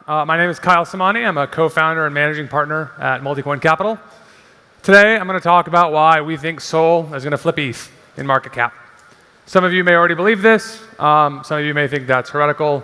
My name is Kyle Samani. I'm a co-founder and managing partner at Multicoin Capital. Today, I'm going to talk about why we think Sol is going to flip ETH in market cap. Some of you may already believe this. Some of you may think that's heretical,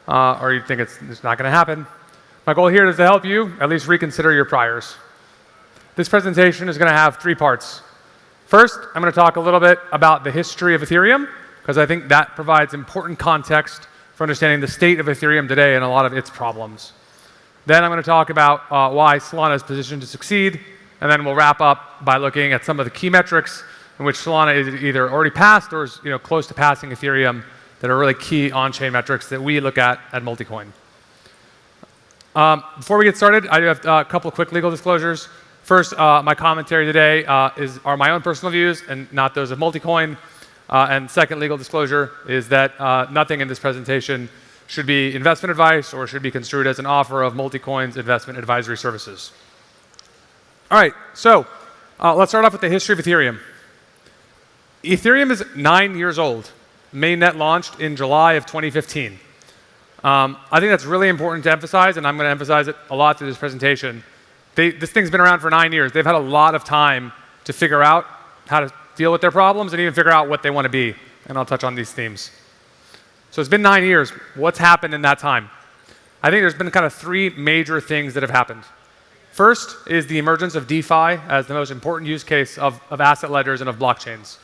or you think it's not going to happen. My goal here is to help you at least reconsider your priors. This presentation is going to have three parts. First, I'm going to talk a little bit about the history of Ethereum, because I think that provides important context for understanding the state of Ethereum today and a lot of its problems. Then I'm going to talk about why Solana is positioned to succeed, and then we'll wrap up by looking at some of the key metrics in which Solana is either already passed or is close to passing Ethereum that are really key on-chain metrics that we look at Multicoin. Before we get started, I do have a couple of quick legal disclosures. First, my commentary today are my own personal views and not those of Multicoin. And second legal disclosure is that nothing in this presentation should be investment advice or should be construed as an offer of Multicoin's investment advisory services. All right, so let's start off with the history of Ethereum. Ethereum is 9 years old. Mainnet launched in July of 2015. I think that's really important to emphasize, and I'm going to emphasize it a lot through this presentation. This thing's been around for 9 years. They've had a lot of time to figure out how to deal with their problems and even figure out what they want to be. And I'll touch on these themes. So it's been 9 years. What's happened in that time? I think there's been kind of three major things that have happened. First is the emergence of DeFi as the most important use case of asset ledgers and of blockchains.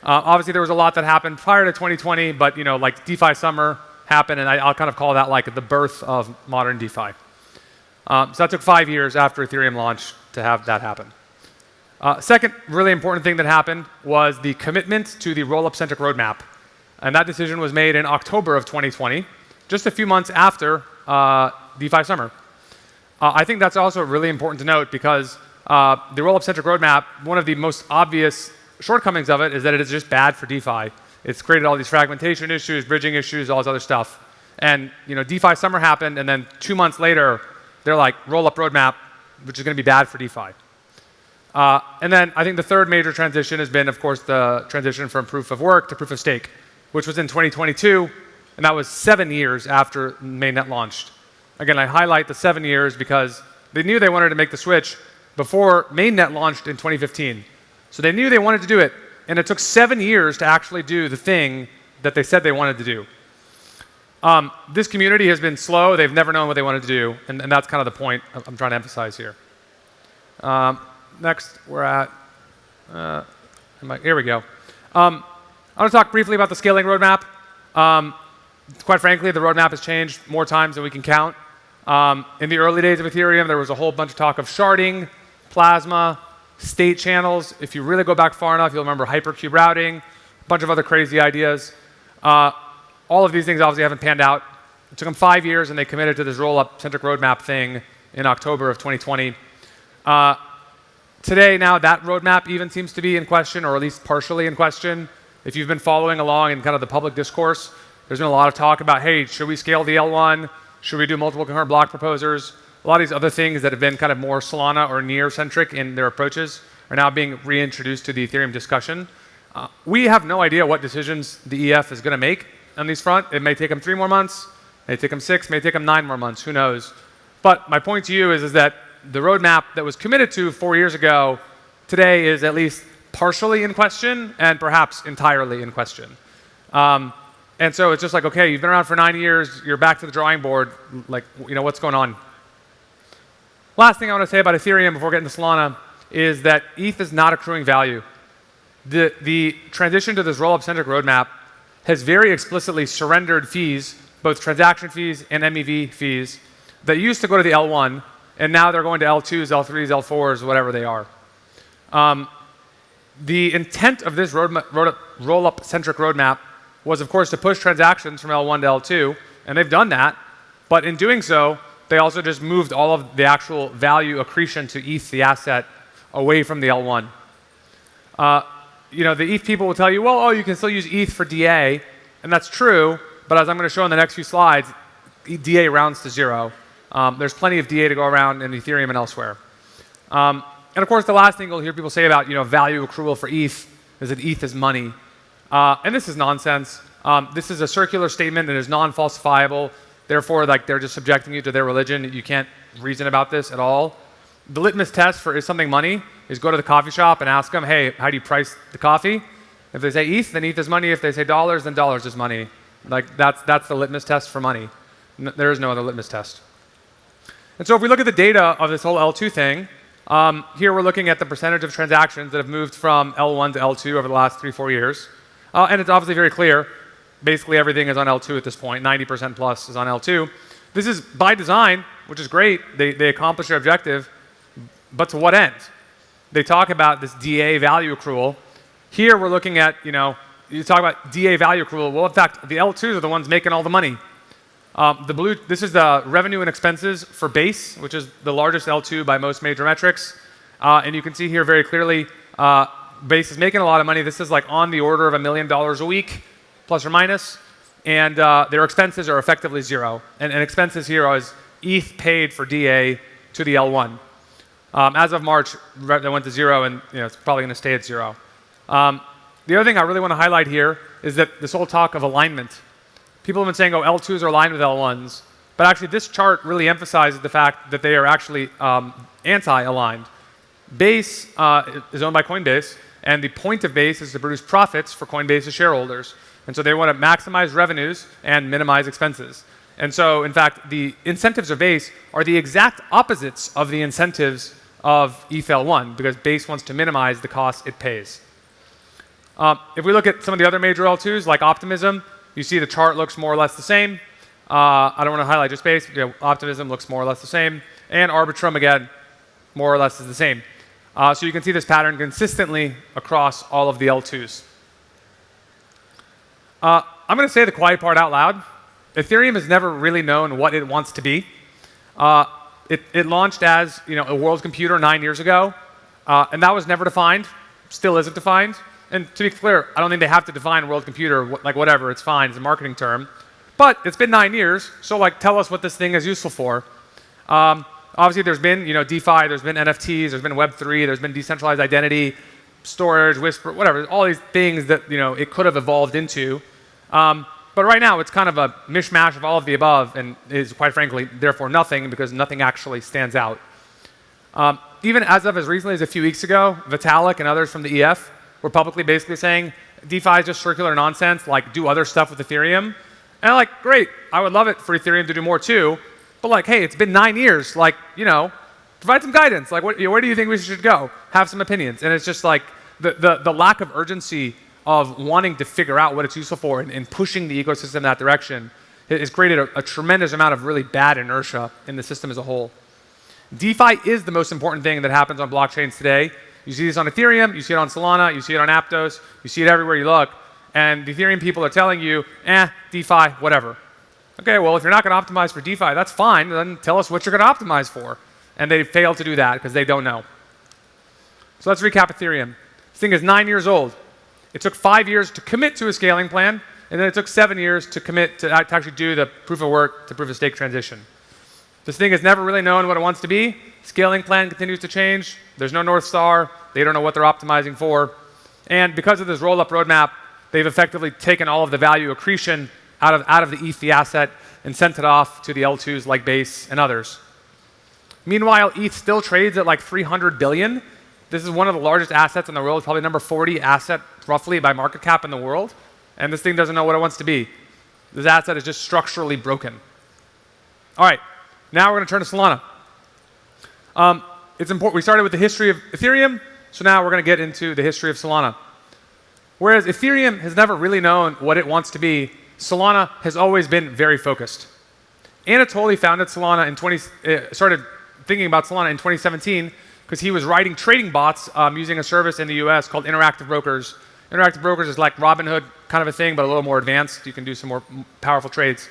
Obviously, there was a lot that happened prior to 2020, but like DeFi summer happened, and I'll kind of call that like the birth of modern DeFi. So that took 5 years after Ethereum launched to have that happen. Second really important thing that happened was the commitment to the roll-up centric roadmap. And that decision was made in October of 2020, just a few months after DeFi summer. I think that's also really important to note because the roll-up centric roadmap, one of the most obvious shortcomings of it is that it is just bad for DeFi. It's created all these fragmentation issues, bridging issues, all this other stuff. And DeFi summer happened, and then 2 months later, they're like, roll-up roadmap, which is going to be bad for DeFi. And then I think the third major transition has been, of course, the transition from proof of work to proof of stake, which was in 2022, and that was 7 years after mainnet launched. Again, I highlight the 7 years because they knew they wanted to make the switch before mainnet launched in 2015. So they knew they wanted to do it, and it took 7 years to actually do the thing that they said they wanted to do. This community has been slow. They've never known what they wanted to do, and that's kind of the point I'm trying to emphasize here. Next, we're at, here we go. I want to talk briefly about the scaling roadmap. Quite frankly, the roadmap has changed more times than we can count. In the early days of Ethereum, there was a whole bunch of talk of sharding, plasma, state channels. If you really go back far enough, you'll remember hypercube routing, a bunch of other crazy ideas. All of these things obviously haven't panned out. It took them 5 years, and they committed to this roll-up centric roadmap thing in October of 2020. Today, now, that roadmap even seems to be in question, or at least partially in question. If you've been following along in kind of the public discourse, there's been a lot of talk about, hey, should we scale the L1? Should we do multiple concurrent block proposers? A lot of these other things that have been kind of more Solana or Near-centric in their approaches are now being reintroduced to the Ethereum discussion. We have no idea what decisions the EF is going to make on these front. It may take them 3 more months, may take them 6, may take them 9 more months, who knows. But my point to you is that the roadmap that was committed to 4 years ago today is at least partially in question and perhaps entirely in question. And so it's just like, okay, you've been around for 9 years, you're back to the drawing board, like, what's going on? Last thing I want to say about Ethereum before getting to Solana is that ETH is not accruing value. The transition to this roll-up centric roadmap has very explicitly surrendered fees, both transaction fees and MEV fees, that used to go to the L1, and now they're going to L2s, L3s, L4s, whatever they are. The intent of this roll-up centric roadmap was, of course, to push transactions from L1 to L2, and they've done that. But in doing so, they also just moved all of the actual value accretion to ETH, the asset, away from the L1. The ETH people will tell you, well, you can still use ETH for DA, and that's true. But as I'm going to show in the next few slides, DA rounds to 0. There's plenty of DA to go around in Ethereum and elsewhere. And of course, the last thing you'll hear people say about value accrual for ETH is that ETH is money. And this is nonsense. This is a circular statement that is non-falsifiable. Therefore, like they're just subjecting you to their religion. You can't reason about this at all. The litmus test for is something money is go to the coffee shop and ask them, hey, how do you price the coffee? If they say ETH, then ETH is money. If they say dollars, then dollars is money. Like that's the litmus test for money. There is no other litmus test. And so if we look at the data of this whole L2 thing, here we're looking at the percentage of transactions that have moved from L1 to L2 over the last 3-4 years. And it's obviously very clear. Basically everything is on L2 at this point. 90% plus is on L2. This is by design, which is great. They accomplish their objective. But to what end? They talk about this DA value accrual. Here we're looking at, you talk about DA value accrual. Well, in fact, the L2s are the ones making all the money. This is the revenue and expenses for Base, which is the largest L2 by most major metrics. And you can see here very clearly, Base is making a lot of money. This is like on the order of $1 million a week, plus or minus. And their expenses are effectively zero. And expenses here is ETH paid for DA to the L1. As of March, they went to zero, and it's probably going to stay at zero. The other thing I really want to highlight here is that this whole talk of alignment. People have been saying, oh, L2s are aligned with L1s. But actually, this chart really emphasizes the fact that they are actually anti-aligned. Base is owned by Coinbase, and the point of Base is to produce profits for Coinbase's shareholders. And so they want to maximize revenues and minimize expenses. And so, in fact, the incentives of Base are the exact opposites of the incentives of ETH-L1, because Base wants to minimize the cost it pays. If we look at some of the other major L2s, like Optimism, you see the chart looks more or less the same. I don't want to highlight just Base. Optimism looks more or less the same. And Arbitrum, again, more or less is the same. So you can see this pattern consistently across all of the L2s. I'm going to say the quiet part out loud. Ethereum has never really known what it wants to be. It launched as a world computer 9 years ago, and that was never defined, still isn't defined. And to be clear, I don't think they have to define world computer, like whatever, it's fine, it's a marketing term. But it's been 9 years, so like tell us what this thing is useful for. Obviously there's been DeFi, there's been NFTs, there's been Web3, there's been decentralized identity, storage, Whisper, whatever, all these things that it could have evolved into. But right now, it's kind of a mishmash of all of the above, and is, quite frankly, therefore nothing, because nothing actually stands out. Even as recently as a few weeks ago, Vitalik and others from the EF were publicly basically saying, DeFi is just circular nonsense, like do other stuff with Ethereum. And I'm like, great, I would love it for Ethereum to do more too, but like, hey, it's been 9 years, like, provide some guidance. Like, where do you think we should go? Have some opinions. And it's just like the lack of urgency of wanting to figure out what it's useful for and pushing the ecosystem in that direction has created a tremendous amount of really bad inertia in the system as a whole. DeFi is the most important thing that happens on blockchains today. You see this on Ethereum, you see it on Solana, you see it on Aptos, you see it everywhere you look. And the Ethereum people are telling you, DeFi, whatever. Okay, well, if you're not going to optimize for DeFi, that's fine. Then tell us what you're going to optimize for. And they fail to do that because they don't know. So let's recap Ethereum. This thing is 9 years old. It took 5 years to commit to a scaling plan, and then it took 7 years to commit to actually do the proof of work to proof of stake transition. This thing has never really known what it wants to be. Scaling plan continues to change. There's no North Star. They don't know what they're optimizing for. And because of this roll-up roadmap, they've effectively taken all of the value accretion out of the ETH asset and sent it off to the L2s like Base and others. Meanwhile, ETH still trades at like 300 billion. This is one of the largest assets in the world, probably number 40 asset roughly by market cap in the world. And this thing doesn't know what it wants to be. This asset is just structurally broken. All right, now we're going to turn to Solana. It's important. We started with the history of Ethereum, so now we're going to get into the history of Solana. Whereas Ethereum has never really known what it wants to be, Solana has always been very focused. Anatoly founded Solana started thinking about Solana in 2017 because he was writing trading bots using a service in the US called Interactive Brokers. Interactive Brokers is like Robinhood kind of a thing, but a little more advanced. You can do some more powerful trades.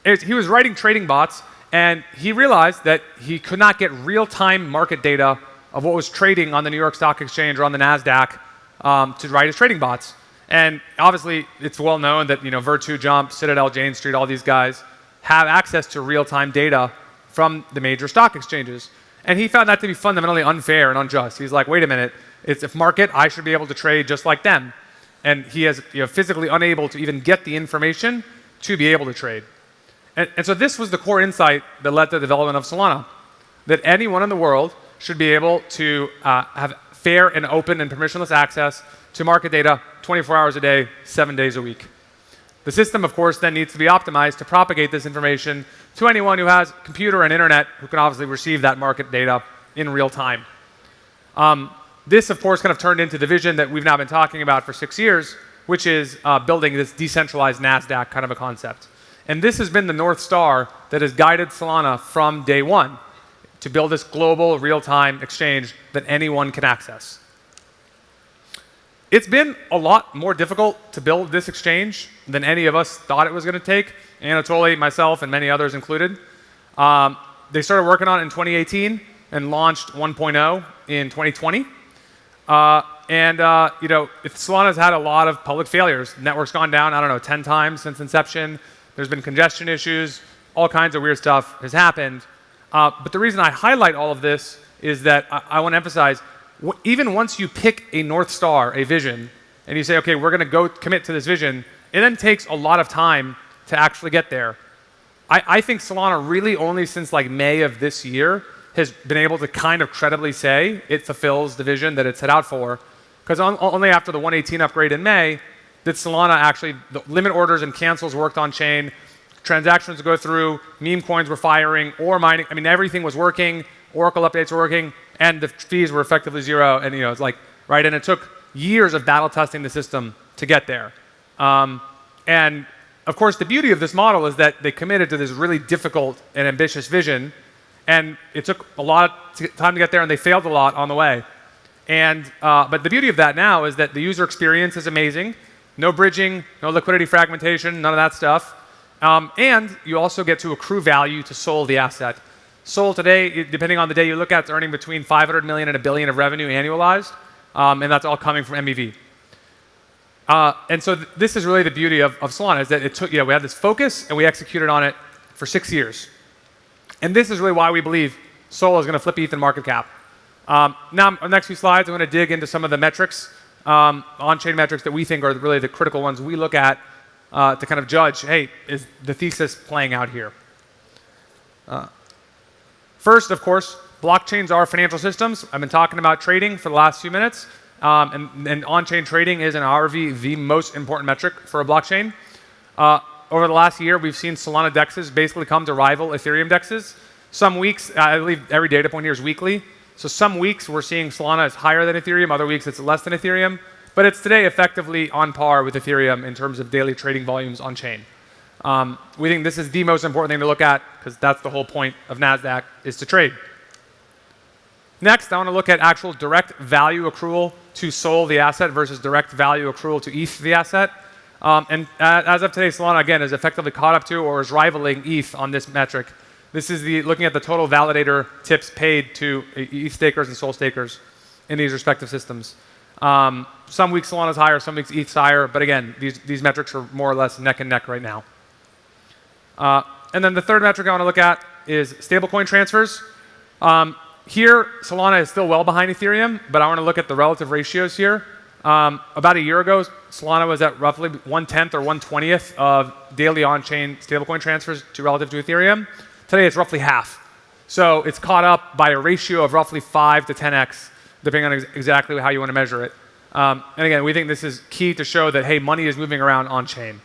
He was writing trading bots, and he realized that he could not get real-time market data of what was trading on the New York Stock Exchange or on the NASDAQ to write his trading bots. And obviously, it's well known that Virtu, Jump, Citadel, Jane Street, all these guys have access to real-time data from the major stock exchanges. And he found that to be fundamentally unfair and unjust. He's like, wait a minute, it's a market, I should be able to trade just like them. And he is physically unable to even get the information to be able to trade. And so this was the core insight that led to the development of Solana, that anyone in the world should be able to have fair and open and permissionless access to market data 24 hours a day, 7 days a week. The system, of course, then needs to be optimized to propagate this information to anyone who has computer and internet who can obviously receive that market data in real time. This, of course, kind of turned into the vision that we've now been talking about for 6 years, which is building this decentralized NASDAQ kind of a concept. And this has been the North Star that has guided Solana from day one, to build this global real-time exchange that anyone can access. It's been a lot more difficult to build this exchange than any of us thought it was going to take, Anatoly, myself, and many others included. They started working on it in 2018 and launched 1.0 in 2020. Solana's had a lot of public failures. Network's gone down, I don't know, 10 times since inception. There's been congestion issues. All kinds of weird stuff has happened. But the reason I highlight all of this is that I want to emphasize, even once you pick a North Star, a vision, and you say, okay, we're going to go commit to this vision, it then takes a lot of time to actually get there. I think Solana really only since like May of this year has been able to kind of credibly say it fulfills the vision that it set out for. Because only after the 118 upgrade in May did Solana actually, the limit orders and cancels worked on chain, transactions go through, meme coins were firing, or mining. I mean, everything was working, Oracle updates were working, and the fees were effectively zero. And it's like, right? And it took years of battle testing the system to get there. And of course, the beauty of this model is that they committed to this really difficult and ambitious vision, and it took a lot of time to get there, and they failed a lot on the way. And but the beauty of that now is that the user experience is amazing. No bridging, no liquidity fragmentation, none of that stuff. And you also get to accrue value to Sol, the asset. Sol today, depending on the day you look at, it's earning between 500 million and $1 billion of revenue annualized, and that's all coming from MEV. And so this is really the beauty of Solana, is that it took, we had this focus and we executed on it for 6 years. And this is really why we believe Sol is going to flip ETH in market cap. Now, the next few slides, I'm going to dig into some of the metrics, on-chain metrics that we think are really the critical ones we look at to kind of judge, hey, is the thesis playing out here? First, of course, blockchains are financial systems. I've been talking about trading for the last few minutes. And on-chain trading is, in our view, the most important metric for a blockchain. Over the last year, we've seen Solana dexes basically come to rival Ethereum dexes. Some weeks, I believe every data point here is weekly. So some weeks we're seeing Solana is higher than Ethereum, other weeks it's less than Ethereum. But it's today effectively on par with Ethereum in terms of daily trading volumes on chain. We think this is the most important thing to look at, because that's the whole point of NASDAQ, is to trade. Next, I want to look at actual direct value accrual to Sol, the asset, versus direct value accrual to ETH, the asset. And as of today, Solana, again, is effectively caught up to or is rivaling ETH on this metric. This is looking at the total validator tips paid to ETH stakers and Sol stakers in these respective systems. Some weeks Solana is higher, some weeks ETH is higher, but again, these metrics are more or less neck and neck right now. And then the third metric I want to look at is stablecoin transfers. Here, Solana is still well behind Ethereum, but I want to look at the relative ratios here. About a year ago, Solana was at roughly 1/10 or 1/20th of daily on-chain stablecoin transfers relative to Ethereum. Today, it's roughly half. So it's caught up by a ratio of roughly 5 to 10x, depending on exactly how you want to measure it. And again, we think this is key to show that, hey, money is moving around on-chain.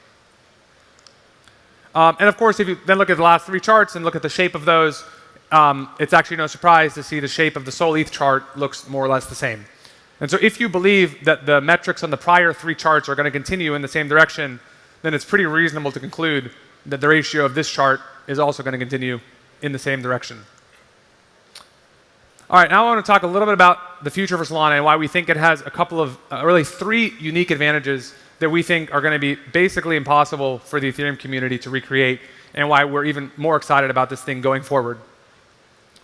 And of course, if you then look at the last 3 charts and look at the shape of those, it's actually no surprise to see the shape of the Sol ETH chart looks more or less the same. And so if you believe that the metrics on the prior 3 charts are going to continue in the same direction, then it's pretty reasonable to conclude that the ratio of this chart is also going to continue in the same direction. All right, now I want to talk a little bit about the future for Solana and why we think it has a couple of, really 3 unique advantages that we think are going to be basically impossible for the Ethereum community to recreate, and why we're even more excited about this thing going forward.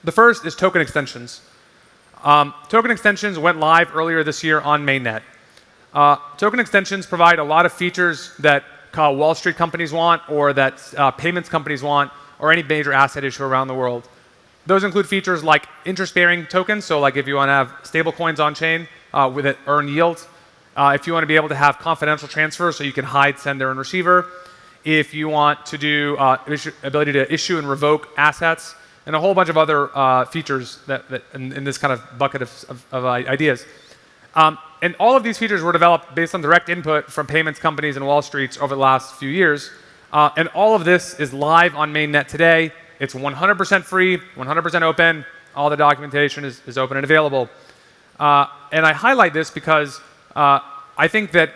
The first is token extensions. Token extensions went live earlier this year on mainnet. Token extensions provide a lot of features that Wall Street companies want, or that payments companies want, or any major asset issue around the world. Those include features like interest-bearing tokens, so like if you want to have stable coins on chain with it earn yield. If you want to be able to have confidential transfers, so you can hide sender and receiver. if you want to do ability to issue and revoke assets, and a whole bunch of other features that in this kind of bucket of ideas. And all of these features were developed based on direct input from payments companies and Wall Streets over the last few years. And all of this is live on mainnet today. It's 100% free, 100% open. All the documentation is open and available. And I highlight this because I think that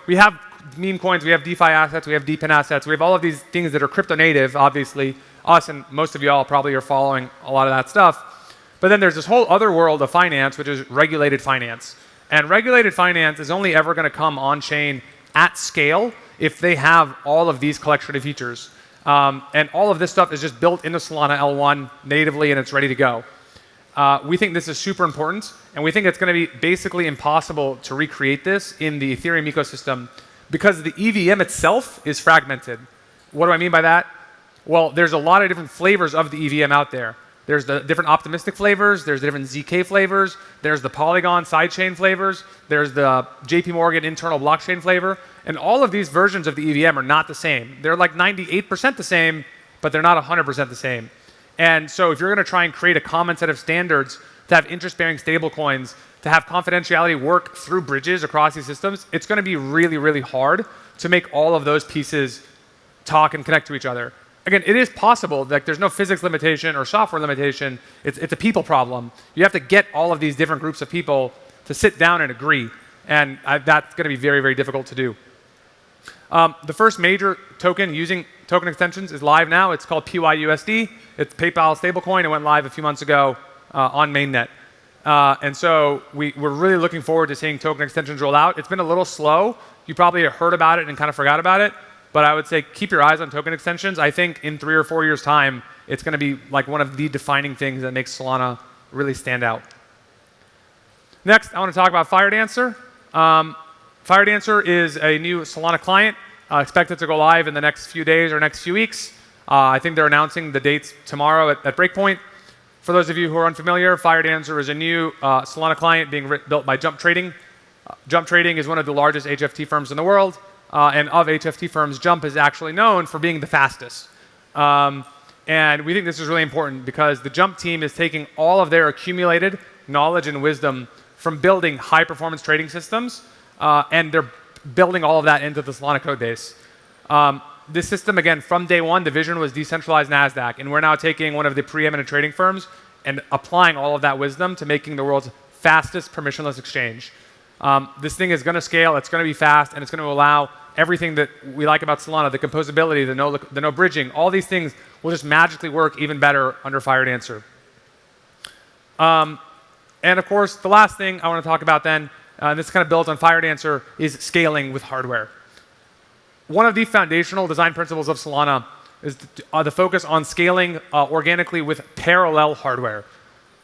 we have meme coins, we have DeFi assets, we have DePIN assets, we have all of these things that are crypto native, obviously. Us and most of y'all probably are following a lot of that stuff. But then there's this whole other world of finance, which is regulated finance. And regulated finance is only ever going to come on-chain at scale if they have all of these collection of features. And all of this stuff is just built into Solana L1 natively, and it's ready to go. We think this is super important, and we think it's going to be basically impossible to recreate this in the Ethereum ecosystem because the EVM itself is fragmented. What do I mean by that? Well, there's a lot of different flavors of the EVM out there. There's the different optimistic flavors, there's the different ZK flavors, there's the Polygon sidechain flavors, there's the JP Morgan internal blockchain flavor, and all of these versions of the EVM are not the same. They're like 98% the same, but they're not 100% the same. And so if you're going to try and create a common set of standards to have interest-bearing stablecoins, to have confidentiality work through bridges across these systems, it's going to be really, really hard to make all of those pieces talk and connect to each other. Again, it is possible. Like, there's no physics limitation or software limitation. It's a people problem. You have to get all of these different groups of people to sit down and agree. And that's going to be very, very difficult to do. The first major token using token extensions is live now. It's called PYUSD. It's PayPal stablecoin. It went live a few months ago on mainnet. And so we're really looking forward to seeing token extensions roll out. It's been a little slow. You probably heard about it and kind of forgot about it. But I would say keep your eyes on token extensions. I think in 3 or 4 years' time, it's going to be like one of the defining things that makes Solana really stand out. Next, I want to talk about Firedancer. Firedancer is a new Solana client expected to go live in the next few days or next few weeks. I think they're announcing the dates tomorrow at Breakpoint. For those of you who are unfamiliar, Firedancer is a new Solana client being built by Jump Trading. Jump Trading is one of the largest HFT firms in the world. And of HFT firms, Jump is actually known for being the fastest. And we think this is really important because the Jump team is taking all of their accumulated knowledge and wisdom from building high-performance trading systems, and they're building all of that into the Solana code base. This system, again, from day one, the vision was decentralized NASDAQ, and we're now taking one of the preeminent trading firms and applying all of that wisdom to making the world's fastest permissionless exchange. This thing is going to scale, it's going to be fast, and it's going to allow everything that we like about Solana, the composability, the no bridging, all these things will just magically work even better under Firedancer. And of course, the last thing I want to talk about then, and this kind of builds on Firedancer, is scaling with hardware. One of the foundational design principles of Solana is the focus on scaling organically with parallel hardware.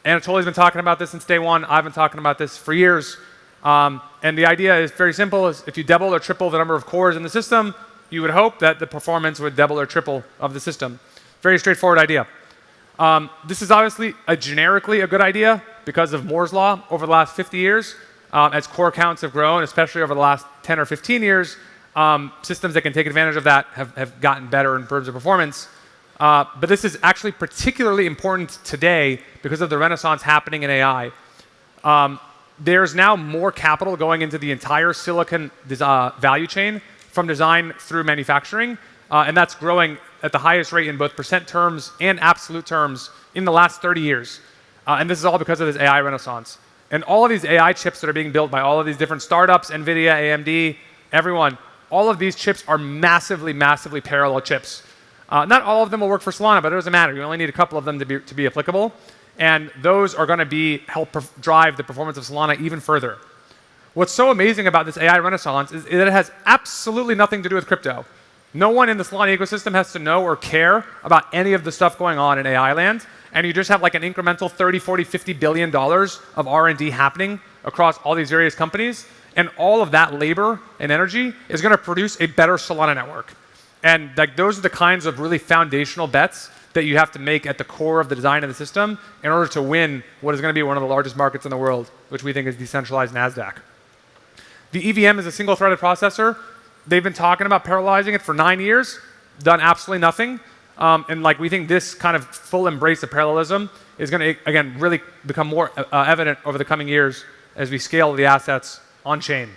Anatoly's been talking about this since day one. I've been talking about this for years. And the idea is very simple. Is if you double or triple the number of cores in the system, you would hope that the performance would double or triple of the system. Very straightforward idea. This is obviously generically a good idea because of Moore's Law over the last 50 years. As core counts have grown, especially over the last 10 or 15 years, systems that can take advantage of that have gotten better in terms of performance. But this is actually particularly important today because of the renaissance happening in AI. There's now more capital going into the entire silicon value chain from design through manufacturing, and that's growing at the highest rate in both percent terms and absolute terms in the last 30 years. And this is all because of this AI renaissance. And all of these AI chips that are being built by all of these different startups, NVIDIA, AMD, everyone, all of these chips are massively, massively parallel chips. Not all of them will work for Solana, but it doesn't matter. You only need a couple of them to be applicable. And those are going to help drive the performance of Solana even further. What's so amazing about this AI renaissance is that it has absolutely nothing to do with crypto. No one in the Solana ecosystem has to know or care about any of the stuff going on in AI land. And you just have like an incremental 30, 40, 50 billion dollars of R&D happening across all these various companies. And all of that labor and energy is going to produce a better Solana network. And like, those are the kinds of really foundational bets that you have to make at the core of the design of the system in order to win what is going to be one of the largest markets in the world, which we think is decentralized NASDAQ. The EVM is a single-threaded processor. they've been talking about parallelizing it for 9 years, done absolutely nothing. And like we think this kind of full embrace of parallelism is going to, again, really become more evident over the coming years as we scale the assets on chain.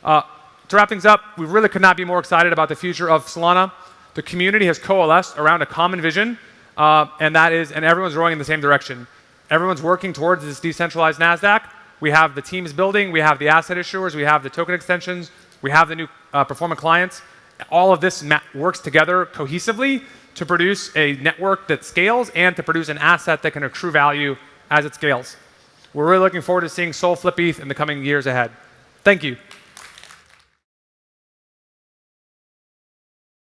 To wrap things up, we really could not be more excited about the future of Solana. The community has coalesced around a common vision, and everyone's rowing in the same direction. Everyone's working towards this decentralized NASDAQ. We have the teams building, we have the asset issuers, we have the token extensions, we have the new performant clients. All of this works together cohesively to produce a network that scales and to produce an asset that can accrue value as it scales. We're really looking forward to seeing Sol flip ETH in the coming years ahead. Thank you.